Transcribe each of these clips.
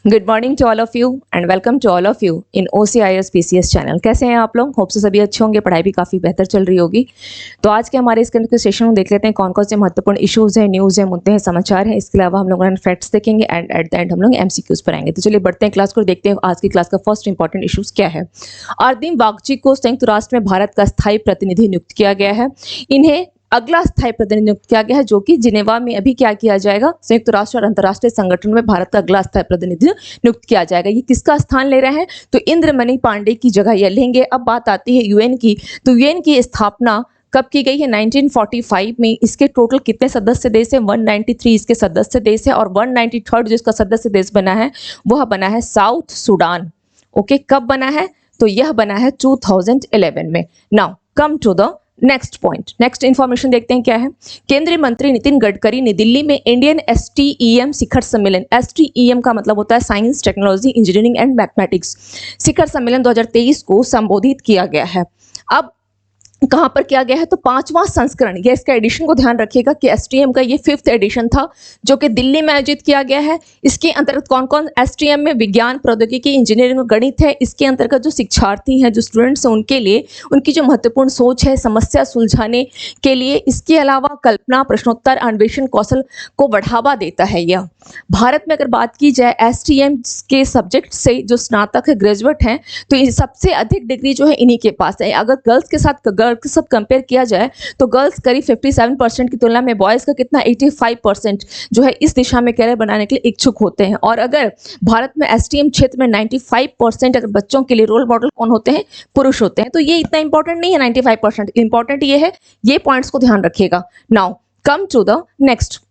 Good morning to all of you and welcome to all of you in OCIS PCS channel. कैसे हैं आप लोग? Hope से सभी अच्छे होंगे, पढ़ाई भी काफ़ी बेहतर चल रही होगी। तो आज के हमारे इस सेशन में देख लेते हैं कौन कौन से महत्वपूर्ण इश्यूज़ हैं, न्यूज़ हैं, मुद्दे हैं, समाचार हैं। इसके अलावा हम लोग फैक्ट्स देखेंगे एंड एट द एंड हम लोग MCQs पर आएंगे। तो चलिए बढ़ते हैं क्लास को, देखते हैं आज की क्लास का फर्स्ट इंपॉर्टेंट इशूज़ क्या है। अरविंद बागची को संयुक्त राष्ट्र में भारत का स्थायी प्रतिनिधि नियुक्त किया गया है। इन्हें अगला स्थायी प्रतिनिधि नियुक्त किया गया है जो कि जिनेवा में अभी क्या किया जाएगा, संयुक्त राष्ट्र और अंतर्राष्ट्रीय संगठन में भारत का अगला स्थायी प्रतिनिधि नियुक्त किया जाएगा। ये किसका स्थान ले रहे हैं? तो इंद्रमणि पांडे की जगह ये लेंगे। अब बात आती है यूएन की, तो यूएन की स्थापना कब की गई है? 1945 में। इसके टोटल कितने सदस्य देश है? 193 इसके सदस्य देश है और 193 जिसका सदस्य देश बना है वह बना है साउथ सूडान। ओके, कब बना है? तो यह बना है 2011 में। Now come to the next point, next information देखते हैं क्या है। केंद्रीय मंत्री नितिन गडकरी ने दिल्ली में इंडियन STEM शिखर सम्मेलन, STEM का मतलब होता है science, technology, engineering and mathematics, शिखर सम्मेलन 2023 को संबोधित किया गया है। अब कहाँ पर किया गया है? तो 5वां संस्करण, ये इसका एडिशन को ध्यान रखिएगा कि STEM का ये 5th एडिशन था जो कि दिल्ली में आयोजित किया गया है। इसके अंतर्गत कौन कौन STEM में विज्ञान, प्रौद्योगिकी, इंजीनियरिंग और गणित है। इसके अंतर्गत जो शिक्षार्थी हैं, जो स्टूडेंट्स हैं, उनके लिए उनकी जो महत्वपूर्ण सोच है समस्या सुलझाने के लिए, इसके अलावा कल्पना, प्रश्नोत्तर, अन्वेषण कौशल को बढ़ावा देता है। यह भारत में अगर बात की जाए STEM के सब्जेक्ट से जो स्नातक है, ग्रेजुएट हैं, तो ये सबसे अधिक डिग्री जो है इन्हीं के पास है। अगर गर्ल्स के साथ कंपेयर किया जाए तो गर्ल्स करीब 57% की तुलना में बॉयज़ का कितना 85% जो है इस दिशा में करियर बनाने के लिए इच्छुक होते हैं। और अगर भारत में STEM क्षेत्र में 95% अगर बच्चों के लिए रोल मॉडल कौन होते हैं? पुरुष होते हैं। तो ये इतना इंपॉर्टेंट नहीं है 95%, इंपॉर्टेंट ये है, ये पॉइंट्स को ध्यान रखिएगा। Now come to the next.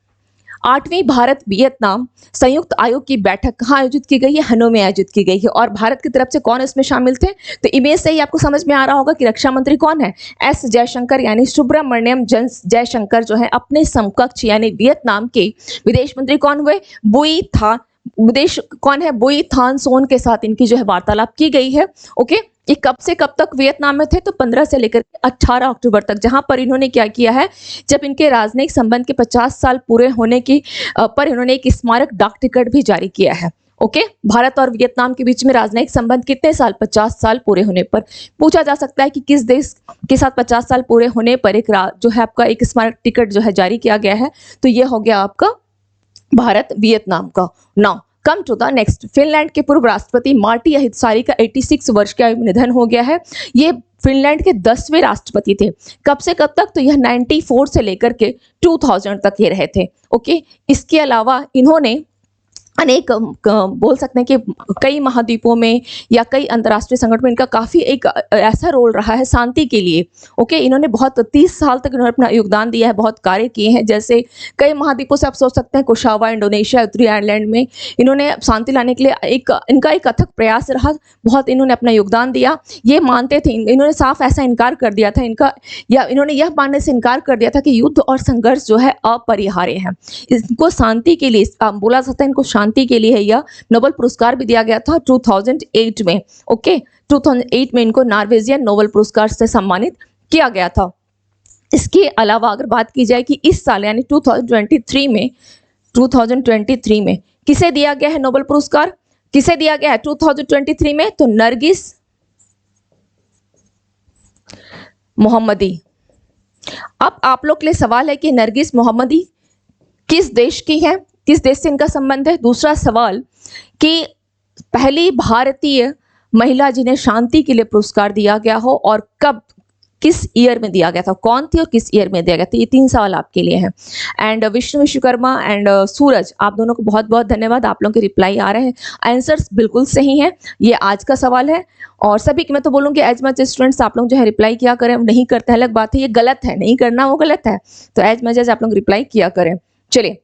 8वीं भारत वियतनाम संयुक्त आयोग की बैठक कहाँ आयोजित की गई है? हनोई में आयोजित की गई है। और भारत की तरफ से कौन इसमें शामिल थे? तो इमेज से ही आपको समझ में आ रहा होगा कि रक्षा मंत्री कौन है? S जयशंकर, यानी सुब्रमण्यम जयशंकर जो है अपने समकक्ष यानी वियतनाम के विदेश मंत्री कौन हुए? बुई था, विदेश कौन है? बुई थान सोन के साथ इनकी जो है वार्तालाप की गई है। ओके, ये कब से कब तक वियतनाम में थे? तो 15 से लेकर 18 अक्टूबर तक, जहां पर इन्होंने क्या किया है, जब इनके राजनयिक संबंध के 50 साल पूरे होने की पर इन्होंने एक स्मारक डाक टिकट भी जारी किया है। ओके, भारत और वियतनाम के बीच में राजनयिक संबंध कितने साल? 50 साल पूरे होने पर। पूछा जा सकता है कि किस देश के साथ 50 साल पूरे होने पर एक जो है आपका एक स्मारक टिकट जो है जारी किया गया है? तो ये हो गया आपका भारत वियतनाम का। Now come to the next. Finland के पूर्व राष्ट्रपति मार्टी अहितसारी का 86 वर्ष की आयु में निधन हो गया है। ये फिनलैंड के 10वें राष्ट्रपति थे। कब से कब तक? तो यह 94 से लेकर के 2000 तक ये रहे थे। ओके, इसके अलावा इन्होंने अनेक बोल सकते हैं कि कई महाद्वीपों में या कई अंतर्राष्ट्रीय संगठन में इनका काफ़ी एक ऐसा रोल रहा है शांति के लिए। ओके, इन्होंने बहुत 30 साल तक इन्होंने अपना योगदान दिया है, बहुत कार्य किए हैं। जैसे कई महाद्वीपों से आप सोच सकते हैं, कुशावा, इंडोनेशिया, उत्तरी आयरलैंड में इन्होंने शांति लाने के लिए इनका एक अथक प्रयास रहा, बहुत इन्होंने अपना योगदान दिया। ये मानते थे, इन्होंने साफ ऐसा इनकार कर दिया था इन्होंने यह मानने से इनकार कर दिया था कि युद्ध और संघर्ष जो है अपरिहार्य है। इनको शांति के लिए बोला जाता है, इनको शांति के लिए यह नोबेल पुरस्कार भी दिया गया था 2008 में। ओके, 2008 में इनको नॉर्वेजियन नोबेल पुरस्कार से सम्मानित किया गया था। इसके अलावा अगर बात की जाए कि इस साल यानी 2023 में किसे दिया गया है नोबेल पुरस्कार? किसे दिया गया है 2023 में? तो नरगिस मोहम्मदी। अब आप लोग के लिए सवाल है कि नरगिस मोहम्मदी किस देश की है, किस देश से इनका संबंध है? दूसरा सवाल कि पहली भारतीय महिला जिन्हें शांति के लिए पुरस्कार दिया गया हो और कब, किस ईयर में दिया गया था, कौन थी और किस ईयर में दिया गया था? ये 3 सवाल आपके लिए हैं। एंड विष्णु विश्वकर्मा एंड सूरज, आप दोनों को बहुत बहुत धन्यवाद, आप लोगों के रिप्लाई आ रहे हैं, आंसर्स बिल्कुल सही हैं। ये आज का सवाल है और सभी मैं तो बोलूँगी एज मच स्टूडेंट्स आप लोग जो है रिप्लाई किया करें। नहीं करते हैं अलग बात है, ये गलत है, नहीं करना वो गलत है, तो एज मच एज आप लोग रिप्लाई किया करें। चलिए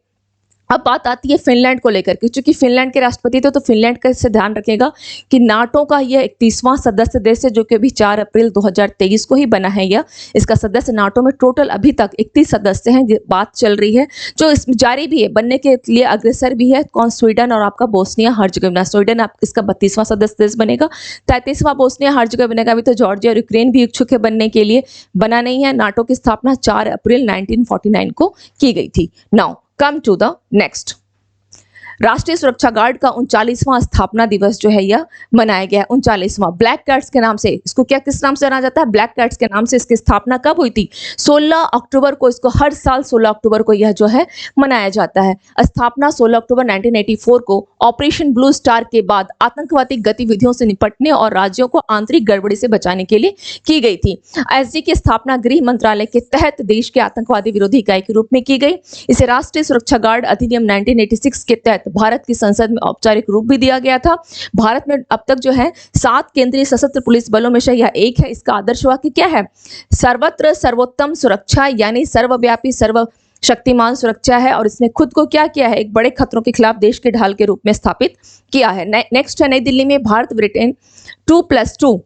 अब बात आती है फिनलैंड को लेकर के, क्योंकि फिनलैंड के राष्ट्रपति थे, तो फिनलैंड का इससे ध्यान रखिएगा कि नाटो का यह 31वां सदस्य देश है जो कि अभी 4 अप्रैल 2023 को ही बना है। यह इसका सदस्य नाटो में टोटल अभी तक 31 सदस्य हैं। बात चल रही है जो इसमें जारी भी है, बनने के लिए अग्रसर भी है। कौन? स्वीडन और आपका बोस्निया हर्जगोविना। स्वीडन आप इसका 32वां सदस्य देश बनेगा, 33वां बोस्निया हर्जगोविना। अभी तो जॉर्जिया और यूक्रेन भी इच्छुक है बनने के लिए, बना नहीं है। नाटो की स्थापना 4 अप्रैल 1949 को की गई थी। Now come to the next. राष्ट्रीय सुरक्षा गार्ड का 39वां स्थापना दिवस जो है यह मनाया गया है, 39वां। ब्लैक कैट्स के नाम से इसको क्या किस नाम से जाना जाता है? ब्लैक कैट्स के नाम से इसकी स्थापना कब हुई थी? 16 अक्टूबर को। इसको हर साल 16 अक्टूबर को यह जो है मनाया जाता है। स्थापना 16 अक्टूबर 1984 को ऑपरेशन ब्लू स्टार के बाद आतंकवादी गतिविधियों से निपटने और राज्यों को आंतरिक गड़बड़ी से बचाने के लिए की गई थी। एसजी की स्थापना गृह मंत्रालय के तहत देश के आतंकवादी विरोधी इकाई के रूप में की गई। इसे राष्ट्रीय सुरक्षा गार्ड अधिनियम 1986 के तहत भारत की संसद में औपचारिक रूप भी दिया गया था। भारत में अब तक जो है 7 केंद्रीय सशस्त्र पुलिस बलों में से यह एक है। इसका आदर्श वाक्य क्या है? सर्वत्र सर्वोत्तम सुरक्षा, यानी सर्वव्यापी सर्व शक्तिमान सुरक्षा है। और इसने खुद को क्या किया है? एक बड़े खतरों के खिलाफ देश के ढाल के रूप में स्थापित किया है। नेक्स्ट है, नई दिल्ली में भारत ब्रिटेन 2+2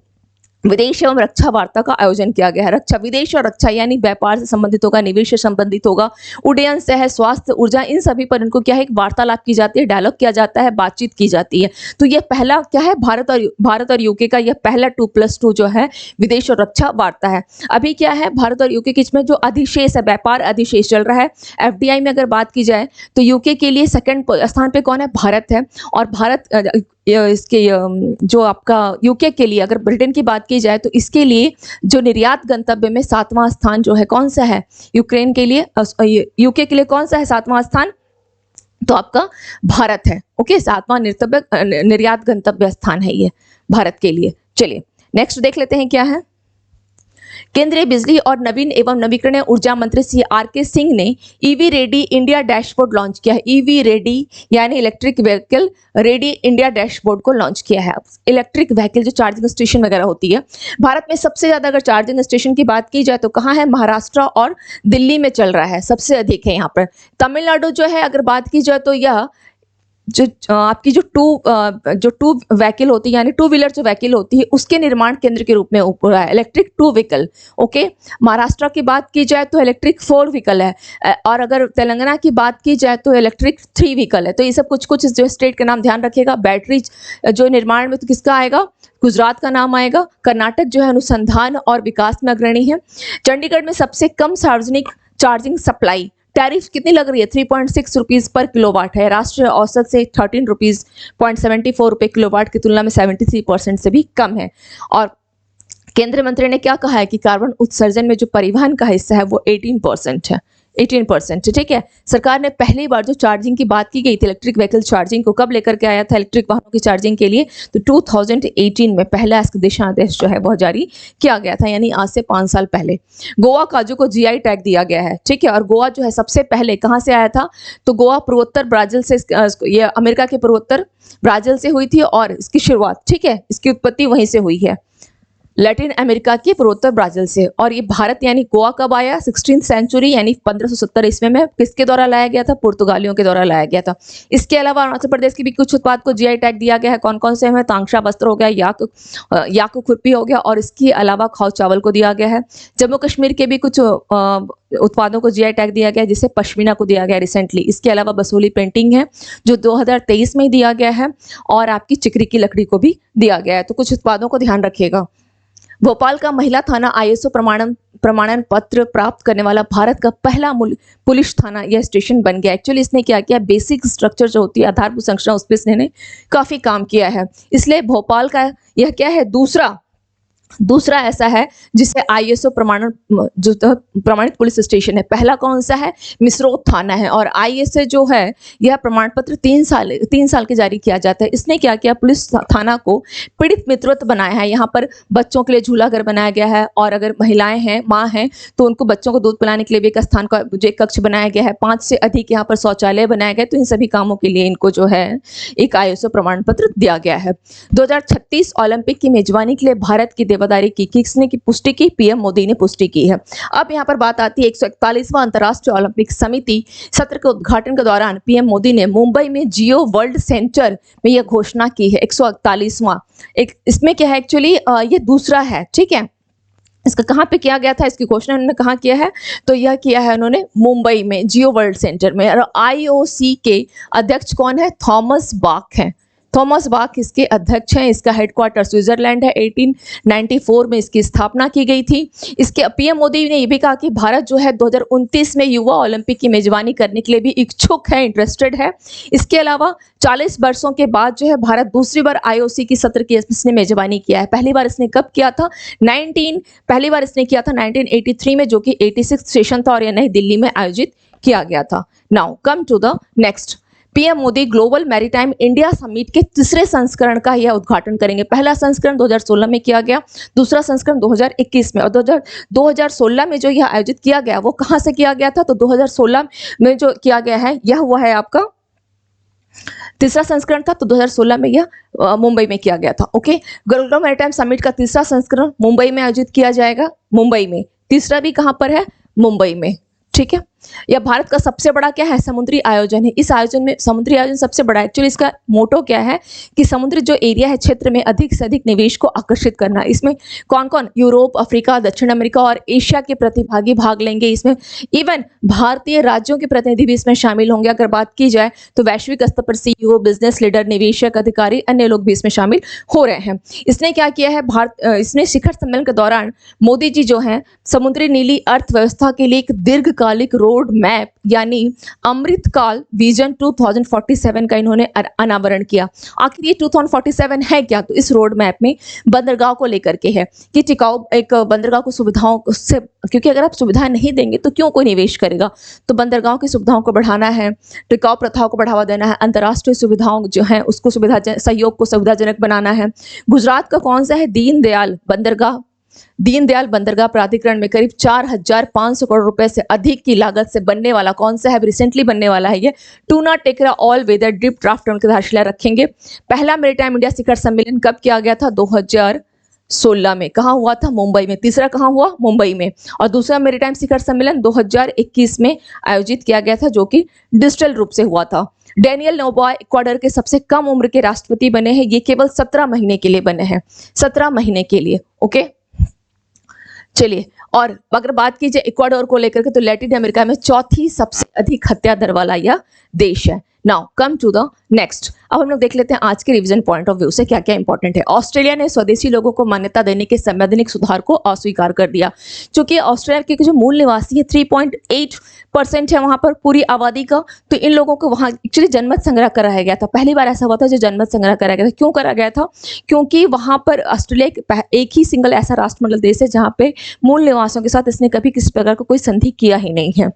विदेश एवं रक्षा वार्ता का आयोजन किया गया है। रक्षा, विदेश और रक्षा यानी व्यापार से संबंधित होगा, निवेश से संबंधित होगा, उड्डयन से है, स्वास्थ्य, ऊर्जा, इन सभी पर इनको क्या है? एक वार्तालाप की जाती है, डायलॉग किया जाता है, बातचीत की जाती है। तो ये पहला क्या है? भारत और यूके का यह पहला 2+2 जो है विदेश और रक्षा वार्ता है। अभी क्या है? भारत और यूके के बीच में जो अधिशेष है, व्यापार अधिशेष चल रहा है। एफडीआई में अगर बात की जाए तो यूके के लिए सेकंड स्थान पे कौन है? भारत है। और भारत इसके जो आपका यूके के लिए, अगर ब्रिटेन की बात की जाए तो इसके लिए जो निर्यात गंतव्य में 7वां स्थान जो है कौन सा है? यूक्रेन के लिए, यूके के लिए कौन सा है 7वां स्थान? तो आपका भारत है। ओके, 7वां निर्यात गंतव्य स्थान है ये भारत के लिए। चलिए नेक्स्ट देख लेते हैं क्या है। केंद्रीय बिजली और नवीन एवं नवीकरणीय ऊर्जा मंत्री श्री आर.के. सिंह ने EV ready India dashboard launch किया है। ईवी रेडी यानी electric vehicle ready India dashboard को लॉन्च किया है। इलेक्ट्रिक व्हीकल जो चार्जिंग स्टेशन वगैरह होती है, भारत में सबसे ज्यादा अगर चार्जिंग स्टेशन की बात की जाए तो कहाँ है? महाराष्ट्र और दिल्ली में चल रहा है, सबसे अधिक है यहाँ पर। तमिलनाडु जो है अगर बात की जाए तो यह जो आपकी जो टू व्हीकल होती है, यानी टू व्हीलर जो व्हीकल होती है, उसके निर्माण केंद्र के रूप में हुआ है इलेक्ट्रिक 2 व्हीकल। ओके, महाराष्ट्र की बात की जाए तो इलेक्ट्रिक 4 व्हीकल है। और अगर तेलंगाना की बात की जाए तो इलेक्ट्रिक 3 व्हीकल है। तो ये सब कुछ जो स्टेट का नाम ध्यान रखिएगा। बैटरी जो निर्माण में तो किसका आएगा? गुजरात का नाम आएगा। कर्नाटक जो है अनुसंधान और विकास में अग्रणी है। चंडीगढ़ में सबसे कम सार्वजनिक चार्जिंग सप्लाई टैरिफ कितनी लग रही है? 3.6 रुपीज पर किलोवाट है। राष्ट्रीय औसत से 13 रुपीज 0.74 रुपए किलोवाट की तुलना में 73% से भी कम है। और केंद्रीय मंत्री ने क्या कहा है कि कार्बन उत्सर्जन में जो परिवहन का हिस्सा है वो 18% है। 18%, ठीक है। सरकार ने पहली बार जो चार्जिंग की बात की गई थी, इलेक्ट्रिक व्हीकल चार्जिंग को कब लेकर के आया था इलेक्ट्रिक वाहनों की चार्जिंग के लिए? तो 2018 में पहला इसका दिशा आदेश जो है वह जारी किया गया था, यानी आज से 5 साल पहले। गोवा काजू को जीआई टैग दिया गया है, ठीक है। और गोवा जो है सबसे पहले कहाँ से आया था? तो गोवा पूर्वोत्तर ब्राजील से, ये अमेरिका के पूर्वोत्तर ब्राजील से हुई थी और इसकी शुरुआत, ठीक है, इसकी उत्पत्ति वहीं से हुई है, लैटिन अमेरिका के पूर्वोत्तर ब्राजील से। और ये भारत यानी गोवा कब आया? 16th सेंचुरी यानी 1570 ईस्वी में किसके द्वारा लाया गया था? पुर्तगालियों के द्वारा लाया गया था। इसके अलावा अरुणाचल प्रदेश के भी कुछ उत्पाद को जीआई टैग दिया गया है। कौन कौन से हैं? तांगशा वस्त्र हो गया, याक खुरपी हो गया, और इसके अलावा खाओ चावल को दिया गया है। जम्मू कश्मीर के भी कुछ उत्पादों को जीआई टैग दिया गया, जिसे पश्मीना को दिया गया रिसेंटली। इसके अलावा बसोली पेंटिंग है जो 2023 में दिया गया है, और आपकी चिकरी की लकड़ी को भी दिया गया है। तो कुछ उत्पादों को ध्यान रखिएगा। भोपाल का महिला थाना आईएसओ प्रमाणन पत्र प्राप्त करने वाला भारत का पहला पुलिस थाना यह स्टेशन बन गया। एक्चुअली इसने क्या किया? बेसिक स्ट्रक्चर जो होती है, आधारभूत संरचना, उस पर इसने काफी काम किया है। इसलिए भोपाल का यह क्या है? दूसरा ऐसा है जिसे आईएसओ प्रमाणित पुलिस स्टेशन है। पहला कौन सा है? मिसरोद थाना है। और आईएसओ जो है यह प्रमाण पत्र 3 साल के जारी किया जाता है। इसने क्या किया? पुलिस थाना को पीड़ित मित्रत्व बनाया है। यहाँ पर बच्चों के लिए झूला घर बनाया गया है, और अगर महिलाएं हैं, माँ हैं, तो उनको बच्चों को दूध पिलाने के लिए भी एक स्थान का जो एक कक्ष बनाया गया है। 5 से अधिक यहाँ पर शौचालय बनाए गए। तो इन सभी कामों के लिए इनको जो है एक आईएसओ प्रमाण पत्र दिया गया है। 2036 ओलंपिक की मेजबानी के लिए भारत की देवादारी की किसने की पुष्टि की? पीएम मोदी ने पुष्टि की है। अब यहाँ पर बात आती है 141वां अंतर्राष्ट्रीय ओलंपिक समिति सत्र के उद्घाटन के दौरान पीएम मोदी ने मुंबई में जियो वर्ल्ड सेंटर में यह घोषणा की है। 141वां इसमें क्या है? एक्चुअली ये दूसरा है, ठीक है। इसका कहाँ पे किया गया था? इसकी घोषणा उन्होंने कहाँ किया है? तो यह किया है उन्होंने मुंबई में जियो वर्ल्ड सेंटर में। और आईओसी के अध्यक्ष कौन है? थॉमस बाक है। थॉमस बाक इसके अध्यक्ष हैं। इसका हेडक्वार्टर स्विट्जरलैंड है। 1894 में इसकी स्थापना की गई थी। इसके पीएम मोदी ने ये भी कहा कि भारत जो है 2029 में युवा ओलंपिक की मेजबानी करने के लिए भी इच्छुक है, इंटरेस्टेड है। इसके अलावा 40 वर्षों के बाद जो है भारत दूसरी बार आईओसी की सत्र की इसने मेजबानी किया है। पहली बार इसने कब किया था? पहली बार इसने किया था 1983 में, जो कि 86 सेशन था और यह नई दिल्ली में आयोजित किया गया था। Now come to the next. PM Modi global maritime India summit के तीसरे संस्करण का यह उद्घाटन करेंगे। पहला संस्करण 2016 में किया गया, दूसरा संस्करण 2021 में, और 2016 में जो यह आयोजित किया गया वो कहां से किया गया था? तो 2016 में जो किया गया है यह हुआ है आपका तीसरा संस्करण था, तो 2016 में यह मुंबई में किया गया था। ओके, ग्लोबल मैरीटाइम समिट का तीसरा संस्करण मुंबई में आयोजित किया जाएगा। मुंबई में। तीसरा भी कहां पर है? मुंबई में। ठीक है। यह भारत का सबसे बड़ा क्या है? समुद्री आयोजन है। इस आयोजन में समुद्री आयोजन सबसे बड़ा है। एक्चुअली इसका मोटो क्या है कि समुद्री जो एरिया है, क्षेत्र में अधिक से अधिक निवेश को आकर्षित करना। इसमें कौन कौन? यूरोप, अफ्रीका, दक्षिण अमेरिका और एशिया के प्रतिभागी भाग लेंगे। इसमें इवन भारतीय राज्यों के प्रतिनिधि भी इसमें शामिल होंगे। अगर बात की जाए तो वैश्विक स्तर पर सीईओ, बिजनेस लीडर, निवेशक, अधिकारी, अन्य लोग भी इसमें शामिल हो रहे हैं। इसने क्या किया है? इसने शिखर सम्मेलन के दौरान मोदी जी जो है समुद्री नीली अर्थव्यवस्था के लिए एक दीर्घकालिक रोड मैप यानी अमृतकाल विजन 2047 का इन्होंने अनावरण किया। आखिर ये 2047 है क्या? तो इस रोड मैप में बंदरगाह को लेकर के है कि टिकाऊ एक बंदरगाह को सुविधाओं से, क्योंकि अगर आप सुविधा नहीं देंगे तो क्यों कोई निवेश करेगा। तो बंदरगाह की सुविधाओं को बढ़ाना है, टिकाऊ प्रथाओं को बढ़ावा देना है, अंतर्राष्ट्रीय सुविधाओं जो है उसको सहयोग को सुविधाजनक बनाना है। गुजरात का कौन सा है? दीनदयाल बंदरगाह प्राधिकरण में करीब 4,500 करोड़ रुपए से अधिक की लागत से बनने वाला कौन सा है? रिसेंटली बनने वाला है ये Tuna Tekra all weather deep draft उनकी आधारशिला रखेंगे। पहला मैरीटाइम इंडिया शिखर सम्मेलन कब किया गया था? 2016 में। कहाँ हुआ था? मुंबई में। तीसरा कहाँ हुआ? मुंबई में। और दूसरा मैरीटाइम शिखर सम्मेलन 2021 में आयोजित किया गया था, जो कि डिजिटल रूप से हुआ था। डेनियल नोबोआ इक्वाडोर के सबसे कम उम्र के राष्ट्रपति बने हैं। ये केवल 17 महीने के लिए बने हैं, 17 महीने के लिए। ओके, चलिए, और अगर बात की जाए इक्वाडोर को लेकर के तो लैटिन अमेरिका में चौथी सबसे अधिक हत्या दर वाला यह देश है। Now come to the next. अब हम लोग देख लेते हैं आज के रिवीजन पॉइंट ऑफ व्यू से क्या क्या इंपॉर्टेंट है। ऑस्ट्रेलिया ने स्वदेशी लोगों को मान्यता देने के संवैधानिक सुधार को अस्वीकार कर दिया। चूंकि ऑस्ट्रेलिया के जो मूल निवासी है 3.8% है वहां पर पूरी आबादी का, तो इन लोगों को वहां एक्चुअली जनमत संग्रह कराया गया था। पहली बार ऐसा हुआ था जो जनमत संग्रह कराया गया था। क्यों करा गया था? क्योंकि वहां पर ऑस्ट्रेलिया एक ही सिंगल ऐसा राष्ट्रमंडल देश है जहां पे मूल निवासियों के साथ इसने कभी किसी प्रकार का कोई संधि किया ही नहीं है।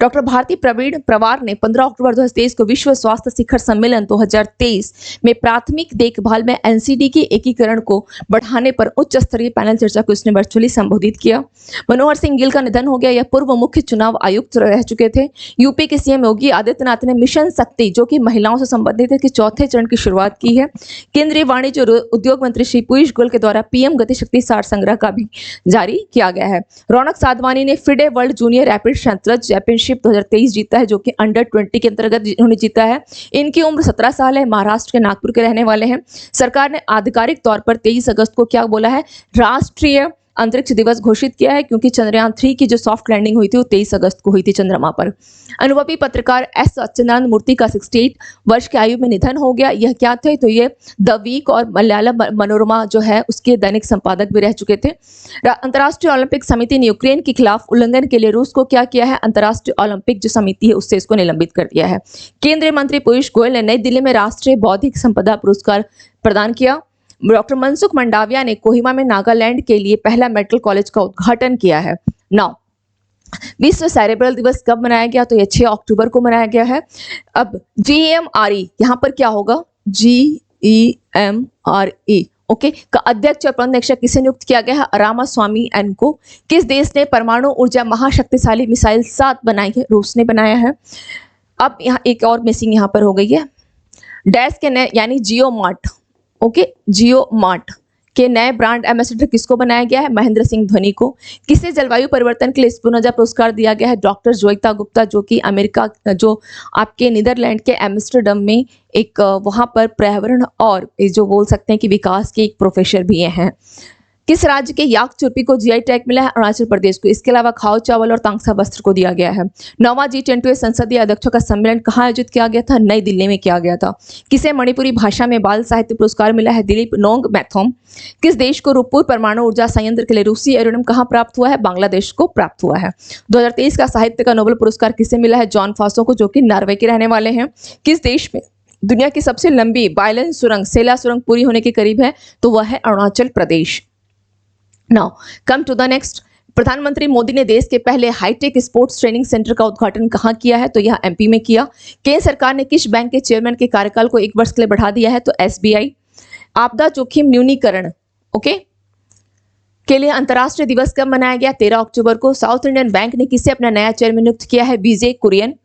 डॉक्टर भारती प्रवीण प्रवार ने 15 अक्टूबर 2023 को विश्व स्वास्थ्य शिखर सम्मेलन 2023 में प्राथमिक देखभाल में एनसीडी के एकीकरण को बढ़ाने पर उच्च स्तरीय पैनल चर्चा को इसने वर्चुअली संबोधित किया। मनोहर सिंह गिल का निधन हो गया। यह पूर्व मुख्य चुनाव आयुक्त रह चुके थे। यूपी के सीएम योगी आदित्यनाथ ने मिशन शक्ति, जो कि महिलाओं से संबंधित है, कि चौथे चरण की शुरुआत की है। केंद्रीय वाणिज्य और उद्योग मंत्री श्री पीयूष गोयल के द्वारा पीएम गति शक्ति 60 संग्रह का भी जारी किया गया है। रौनक साधवानी ने फिडे वर्ल्ड जूनियर रैपिड शतरंज चैंपियनशिप 2023 जीता है, जो कि अंडर 20 के अंतर्गत उन्होंने जीता है। इनकी उम्र 17 साल है। महाराष्ट्र के नागपुर के रहने वाले हैं। सरकार ने आधिकारिक तौर पर 23 अगस्त को क्या बोला है? राष्ट्रीय अंतरिक्ष दिवस घोषित किया है, क्योंकि चंद्रयान 3 की जो सॉफ्ट लैंडिंग हुई थी वो 23 अगस्त को हुई थी चंद्रमा पर। अनुभवी पत्रकार एस सच्चिदानंद मूर्ति का 68 वर्ष की आयु में निधन हो गया। यह क्या थे? तो ये द वीक और मलयालम मनोरमा जो है उसके दैनिक संपादक भी रह चुके थे। अंतर्राष्ट्रीय ओलंपिक समिति ने यूक्रेन के खिलाफ उल्लंघन के लिए रूस को क्या किया है? अंतर्राष्ट्रीय ओलंपिक जो समिति है उससे इसको निलंबित कर दिया है। केंद्रीय मंत्री पीयूष गोयल ने नई दिल्ली में राष्ट्रीय बौद्धिक संपदा पुरस्कार प्रदान किया। डॉक्टर मनसुख मंडाविया ने कोहिमा में नागालैंड के लिए पहला मेडिकल कॉलेज का उद्घाटन किया है। नाउ विश्व सेरेब्रल दिवस कब मनाया गया? तो यह 6 अक्टूबर को मनाया गया है। अब GEMRE यहाँ पर क्या होगा? GEMRE ओके का अध्यक्ष और प्रबंध निरीक्षक किसे नियुक्त किया गया है? रामास्वामी एन को। किस देश ने परमाणु ऊर्जा महाशक्तिशाली मिसाइल 7 बनाई है? रूस ने बनाया है। अब यहाँ एक और मिसिंग यहाँ पर हो गई है। डैश के नए यानी जियो मार्ट, ओके, जियो मार्ट के नए ब्रांड एम्बेसडर किसको बनाया गया है? महेंद्र सिंह धोनी को। किसे जलवायु परिवर्तन के लिए स्पिनोजा पुरस्कार दिया गया है? डॉक्टर जोगिता गुप्ता, जो कि अमेरिका जो आपके नीदरलैंड के एम्स्टरडम में एक वहां पर पर्यावरण और जो बोल सकते हैं कि विकास के एक प्रोफेसर भी हैं। किस राज्य के याक चुर्पी को जीआई टैग मिला है? अरुणाचल प्रदेश को। इसके अलावा खाओ चावल और तांगसा वस्त्र को दिया गया है। 9वां G20 संसदीय अध्यक्षों का सम्मेलन कहाँ आयोजित किया गया था? नई दिल्ली में किया गया था। किसे मणिपुरी भाषा में बाल साहित्य पुरस्कार मिला है? दिलीप नोंग मैथोम। किस देश को रूपपुर परमाणु ऊर्जा संयंत्र के लिए रूसी एरोनियम कहाँ प्राप्त हुआ है? बांग्लादेश को प्राप्त हुआ है। 2023 का साहित्य का नोबेल पुरस्कार किसे मिला है? जॉन फासो को, जो कि नॉर्वे के रहने वाले हैं। किस देश में दुनिया की सबसे लंबी बायलन सुरंग सेला सुरंग पूरी होने के करीब है? तो वह है Arunachal Pradesh. Now come to the next. प्रधानमंत्री मोदी ने देश के पहले हाईटेक स्पोर्ट्स ट्रेनिंग सेंटर का उद्घाटन कहाँ किया है? तो यह एमपी में किया। केंद्र सरकार ने किस बैंक के चेयरमैन के कार्यकाल को 1 वर्ष के लिए बढ़ा दिया है? तो एसबीआई। आपदा जोखिम न्यूनीकरण के लिए अंतर्राष्ट्रीय दिवस कब मनाया गया? 13 अक्टूबर को। साउथ इंडियन बैंक ने किसे अपना नया चेयरमैन नियुक्त किया है? विजय कुरियन।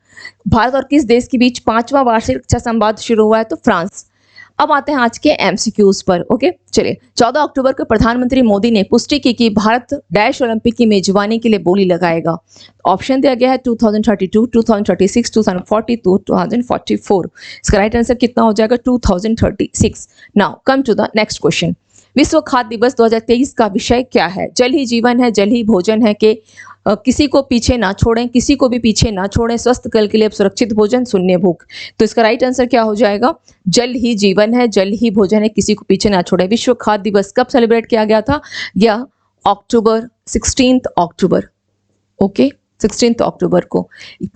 भारत और किस देश के बीच 5वां वार्षिक रक्षा संवाद शुरू हुआ है? तो फ्रांस। अब आते हैं आज के एमसीक्यूज पर। चलिए, 14 अक्टूबर को प्रधानमंत्री मोदी ने पुष्टि की कि भारत डैश ओलंपिक की मेजबानी के लिए बोली लगाएगा। ऑप्शन दिया गया है 2032, 2036, 2040, 2044। इसका राइट आंसर कितना हो जाएगा? 2036। Now come to the next question. विश्व खाद्य दिवस 2023 का विषय क्या है? जल ही जीवन है, जल ही भोजन है के किसी को पीछे ना छोड़ें, किसी को भी पीछे ना छोड़ें, स्वस्थ कल के लिए सुरक्षित भोजन, शून्य भूख। तो इसका राइट आंसर क्या हो जाएगा? जल ही जीवन है, जल ही भोजन है, किसी को पीछे ना छोड़ें। विश्व खाद्य दिवस कब सेलिब्रेट किया गया था? यह 16 अक्टूबर 16 अक्टूबर को।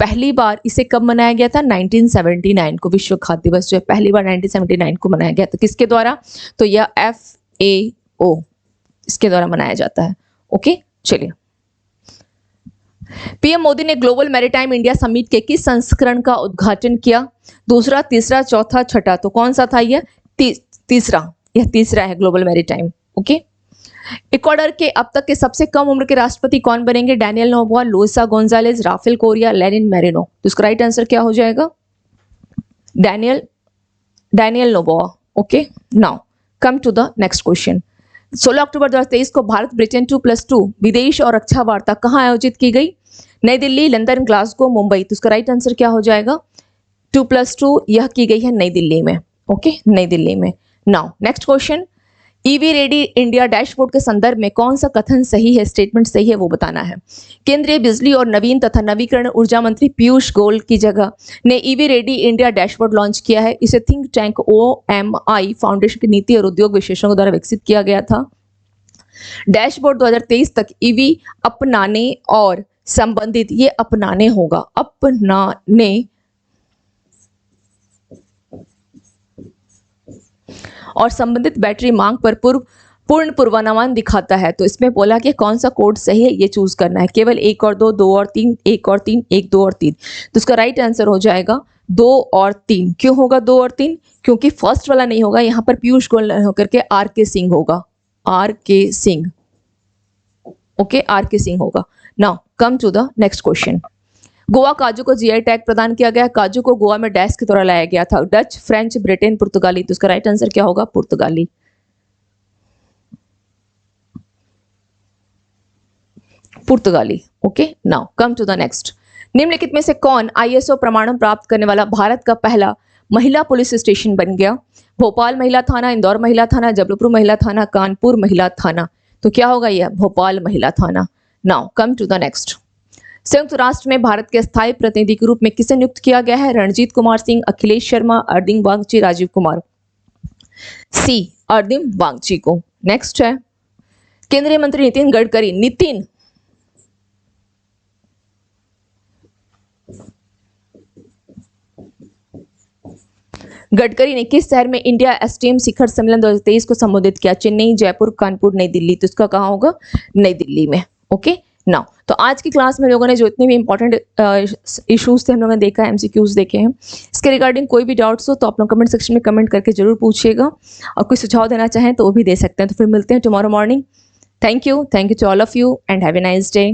पहली बार इसे कब मनाया गया था? 1979 को। विश्व खाद्य दिवस जो है पहली बार 1979 को मनाया गया था। किसके द्वारा? तो यह FAO इसके द्वारा मनाया जाता है। चलिए, पीएम मोदी ने ग्लोबल मैरीटाइम इंडिया समिट के किस संस्करण का उद्घाटन किया? दूसरा, तीसरा, चौथा, छठा। तो कौन सा था यह? तीसरा। यह तीसरा है ग्लोबल मैरीटाइम। इक्वाडोर के अब तक के सबसे कम उम्र के राष्ट्रपति कौन बनेंगे? Daniel Noboa, Luisa Gonzalez, Rafael Correa, Lenin Moreno. तो इसका राइट आंसर क्या हो जाएगा? Daniel Noboa. Now come to the next question. 16 अक्टूबर 2023 को भारत ब्रिटेन 2+2 विदेश और रक्षा वार्ता कहाँ आयोजित की गई? नई दिल्ली, लंदन, ग्लासगो, मुंबई। तो इसका राइट आंसर क्या हो जाएगा? 2+2 यह की गई है नई दिल्ली में। नई दिल्ली में। Now next question. EV ready India dashboard के संदर्भ में कौन सा कथन सही है, स्टेटमेंट सही है, वो बताना है। केंद्रीय बिजली और नवीन तथा नवीकरण ऊर्जा मंत्री पीयूष गोयल की जगह ने EV ready India dashboard launch किया है। इसे थिंक टैंक OMI फाउंडेशन की नीति और उद्योग विशेषज्ञों द्वारा विकसित किया गया था। डैशबोर्ड 2023 तक ईवी अपनाने और संबंधित, ये अपनाने होगा, अपनाने और संबंधित बैटरी मांग पर पूर्ण पूर्वानुमान दिखाता है। तो इसमें बोला कि कौन सा कोड सही है, ये चूज करना है। केवल 1 और 2, 2 और 3, 1 और 3, 1, 2 और 3। तो इसका राइट आंसर हो जाएगा 2 और 3। क्यों होगा 2 और 3? क्योंकि फर्स्ट वाला नहीं होगा, यहाँ पर पीयूष गोयल होकर के RK सिंह होगा। RK सिंह। RK सिंह होगा। Now come to the next question. Goa काजू को जीआई टैग प्रदान किया गया। काजू को गोवा में डैश के द्वारा लाया गया था। डच, फ्रेंच, ब्रिटेन, पुर्तगाली। तो इसका राइट आंसर क्या होगा? पुर्तगाली। पुर्तगाली। Now come to the next. निम्नलिखित में से कौन ISO प्रमाणन प्राप्त करने वाला भारत का पहला महिला पुलिस स्टेशन बन गया? भोपाल महिला थाना, इंदौर महिला थाना, जबलपुर महिला थाना, कानपुर महिला थाना। तो क्या होगा यह? भोपाल महिला थाना। Now come to the next. संयुक्त राष्ट्र में भारत के स्थायी प्रतिनिधि के रूप में किसे नियुक्त किया गया है? रणजीत कुमार सिंह, अखिलेश शर्मा, अर्दिंग वागची, राजीव कुमार। C, अर्दिंग वागची को। नेक्स्ट है केंद्रीय मंत्री नितिन गडकरी ने किस शहर में इंडिया एसटीएम शिखर सम्मेलन 2023 को संबोधित किया? चेन्नई, जयपुर, कानपुर, नई दिल्ली। तो इसका कहाँ होगा? नई दिल्ली में। नाउ तो आज की क्लास में लोगों ने जो इतने भी इंपॉर्टेंट इश्यूज थे हम लोगों ने देखा है, MCQs देखे हैं। इसके रिगार्डिंग कोई भी डाउट्स हो तो आप लोग कमेंट सेक्शन में कमेंट करके जरूर पूछिएगा, और कोई सुझाव देना चाहें तो वो भी दे सकते हैं। तो फिर मिलते हैं tomorrow morning. Thank you to all of you and have a nice day.